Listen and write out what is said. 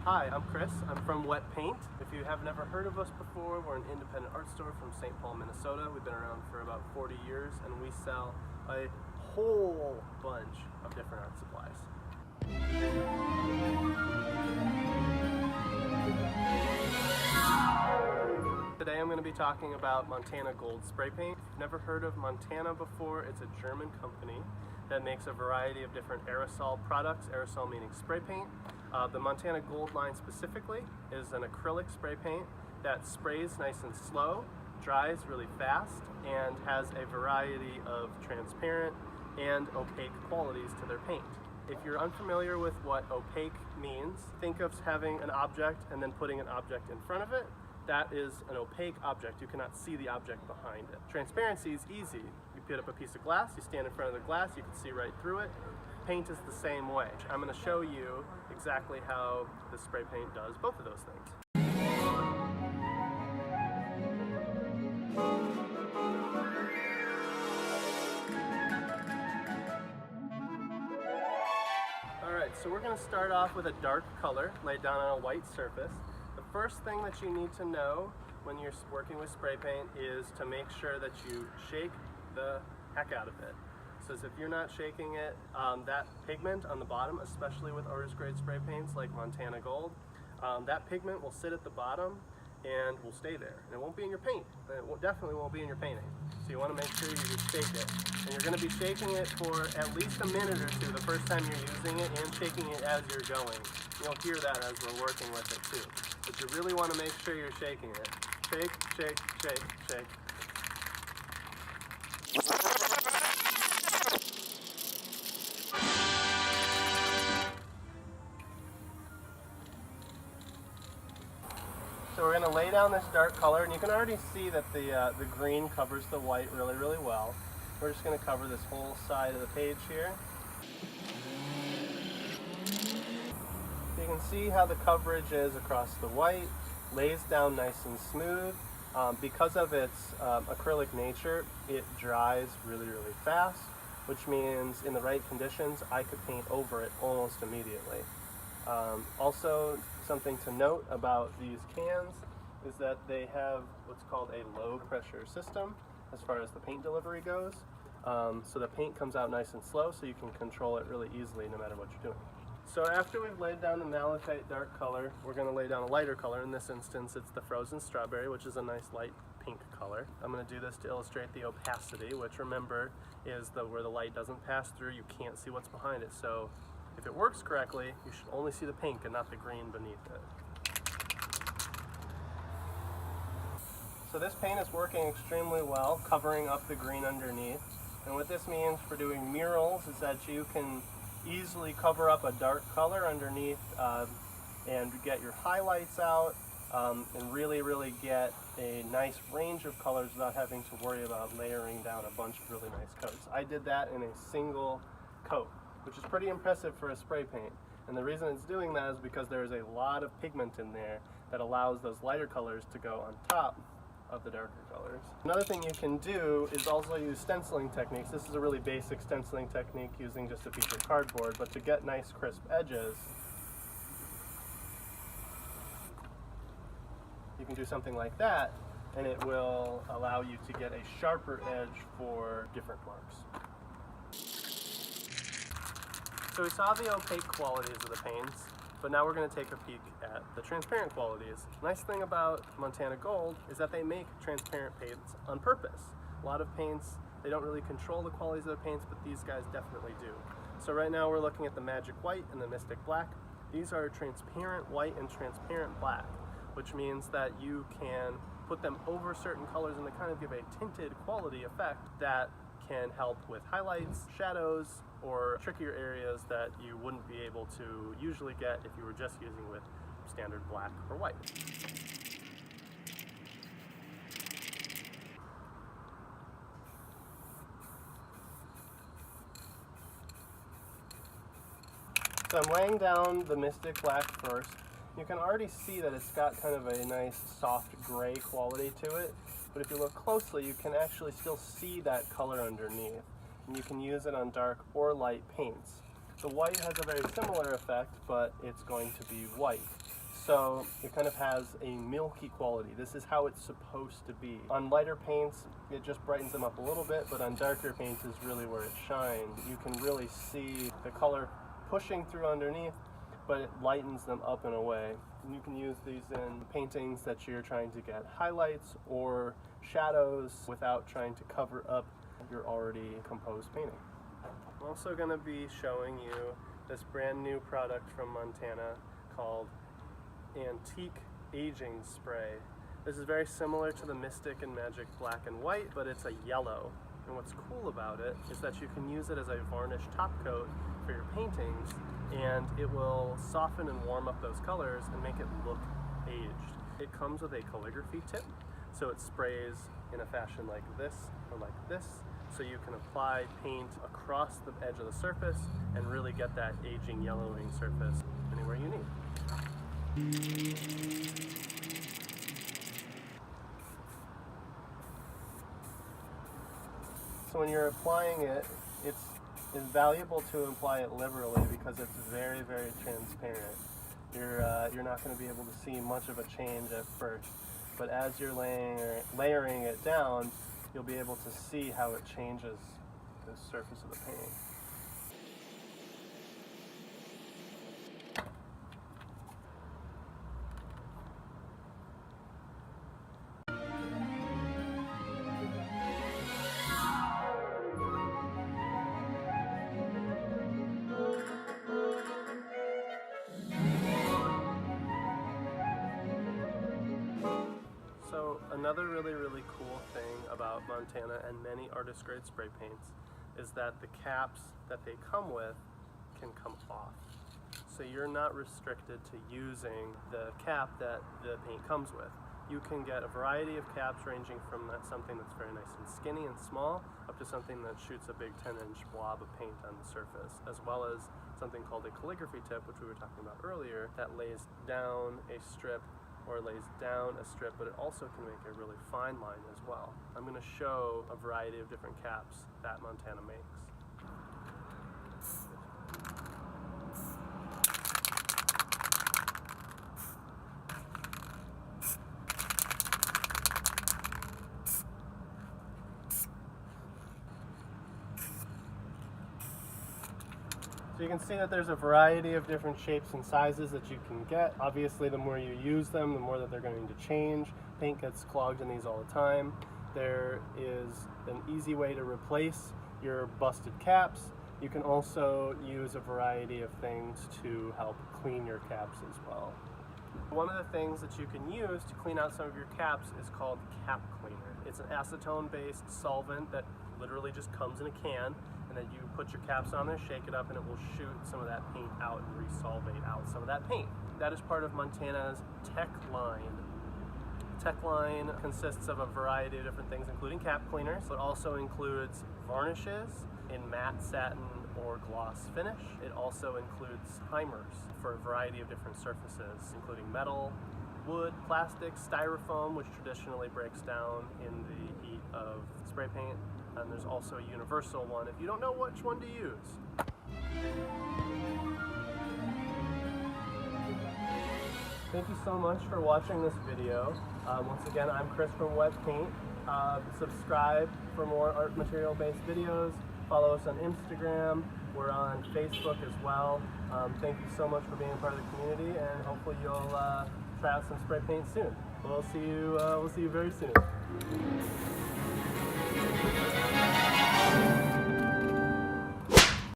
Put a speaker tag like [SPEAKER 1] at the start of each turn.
[SPEAKER 1] Hi, I'm Chris. I'm from Wet Paint. If you have never heard of us before, we're an independent art store from St. Paul, Minnesota. We've been around for about 40 years and we sell a whole bunch of different art supplies. Today I'm going to be talking about Montana Gold spray paint. If you've never heard of Montana before, it's a German company that makes a variety of different aerosol products, aerosol meaning spray paint. The Montana Gold line specifically is an acrylic spray paint that sprays nice and slow, dries really fast, and has a variety of transparent and opaque qualities to their paint. If you're unfamiliar with what opaque means, think of having an object and then putting an object in front of it. That is an opaque object. You cannot see the object behind it. Transparency is easy. You put up a piece of glass, you stand in front of the glass, you can see right through it. Paint is the same way. I'm going to show you exactly how the spray paint does both of those things. Alright, so we're going to start off with a dark color laid down on a white surface. The first thing that you need to know when you're working with spray paint is to make sure that you shake the heck out of it. So if you're not shaking it, that pigment on the bottom, especially with artist grade spray paints like Montana Gold, that pigment will sit at the bottom and will stay there. And it won't be in your paint. It definitely won't be in your painting. So you want to make sure you just shake it. And you're going to be shaking it for at least a minute or two the first time you're using it, and shaking it as you're going. You'll hear that as we're working with it too. But you really want to make sure you're shaking it. Shake, shake, shake, shake. So we're going to lay down this dark color, and you can already see that the green covers the white really, really well. We're just going to cover this whole side of the page here. You can see how the coverage is across the white, lays down nice and smooth. Because of its acrylic nature, it dries really, really fast, which means in the right conditions, I could paint over it almost immediately. Also, something to note about these cans is that they have what's called a low pressure system as far as the paint delivery goes. So the paint comes out nice and slow, so you can control it really easily no matter what you're doing. So after we've laid down the malachite dark color, we're going to lay down a lighter color. In this instance, it's the frozen strawberry, which is a nice light pink color. I'm going to do this to illustrate the opacity, which remember is where the light doesn't pass through, you can't see what's behind it. So if it works correctly, you should only see the pink and not the green beneath it. So this paint is working extremely well, covering up the green underneath. And what this means for doing murals is that you can easily cover up a dark color underneath and get your highlights out and really get a nice range of colors without having to worry about layering down a bunch of really nice coats. I did that in a single coat, which is pretty impressive for a spray paint. And the reason it's doing that is because there's a lot of pigment in there that allows those lighter colors to go on top of the darker colors. Another thing you can do is also use stenciling techniques. This is a really basic stenciling technique using just a piece of cardboard, but to get nice crisp edges, you can do something like that, and it will allow you to get a sharper edge for different marks. So we saw the opaque qualities of the paints, but now we're going to take a peek at the transparent qualities. Nice thing about Montana Gold is that they make transparent paints on purpose. A lot of paints, they don't really control the qualities of their paints, but these guys definitely do. So right now we're looking at the Magic White and the Mystic Black. These are transparent white and transparent black, which means that you can put them over certain colors and they kind of give a tinted quality effect that can help with highlights, shadows, or trickier areas that you wouldn't be able to usually get if you were just using with standard black or white. So I'm laying down the Mystic Black first. You can already see that it's got kind of a nice soft gray quality to it, but if you look closely, you can actually still see that color underneath. And you can use it on dark or light paints. The white has a very similar effect, but it's going to be white. So it kind of has a milky quality. This is how it's supposed to be. On lighter paints, it just brightens them up a little bit, but on darker paints is really where it shines. You can really see the color pushing through underneath, but it lightens them up in a way. And you can use these in paintings that you're trying to get highlights or shadows without trying to cover up your already composed painting. I'm also going to be showing you this brand new product from Montana called Antique Aging Spray. This is very similar to the Mystic and Magic Black and White, but it's a yellow. And what's cool about it is that you can use it as a varnish top coat for your paintings, and it will soften and warm up those colors and make it look aged. It comes with a calligraphy tip, so it sprays in a fashion like this or like this, so you can apply paint across the edge of the surface and really get that aging yellowing surface anywhere you need. So when you're applying it, it's valuable to apply it liberally because it's very, very transparent. You're not going to be able to see much of a change at first, but as you're layering it down, you'll be able to see how it changes the surface of the painting. So another really cool thing about Montana and many artist grade spray paints is that the caps that they come with can come off. So you're not restricted to using the cap that the paint comes with. You can get a variety of caps ranging from something that's very nice and skinny and small up to something that shoots a big 10-inch blob of paint on the surface, as well as something called a calligraphy tip, which we were talking about earlier, that lays down a strip or lays down a strip, but it also can make a really fine line as well. I'm going to show a variety of different caps that Montana makes. So you can see that there's a variety of different shapes and sizes that you can get. Obviously, the more you use them, the more that they're going to change. Paint gets clogged in these all the time. There is an easy way to replace your busted caps. You can also use a variety of things to help clean your caps as well. One of the things that you can use to clean out some of your caps is called cap cleaner. It's an acetone-based solvent that literally just comes in a can, and then you put your caps on there, shake it up, and it will shoot some of that paint out and resolvate out some of that paint. That is part of Montana's Tech line. Tech line consists of a variety of different things, including cap cleaners. It also includes varnishes in matte, satin, or gloss finish. It also includes primers for a variety of different surfaces, including metal, wood, plastic, styrofoam, which traditionally breaks down in the heat of spray paint. And there's also a universal one if you don't know which one to use. Thank you so much for watching this video. Once again, I'm Chris from Web Paint. Subscribe for more art material based videos. Follow us on Instagram. We're on Facebook as well. Thank you so much for being a part of the community, and hopefully you'll try out some spray paint soon. We'll see you very soon.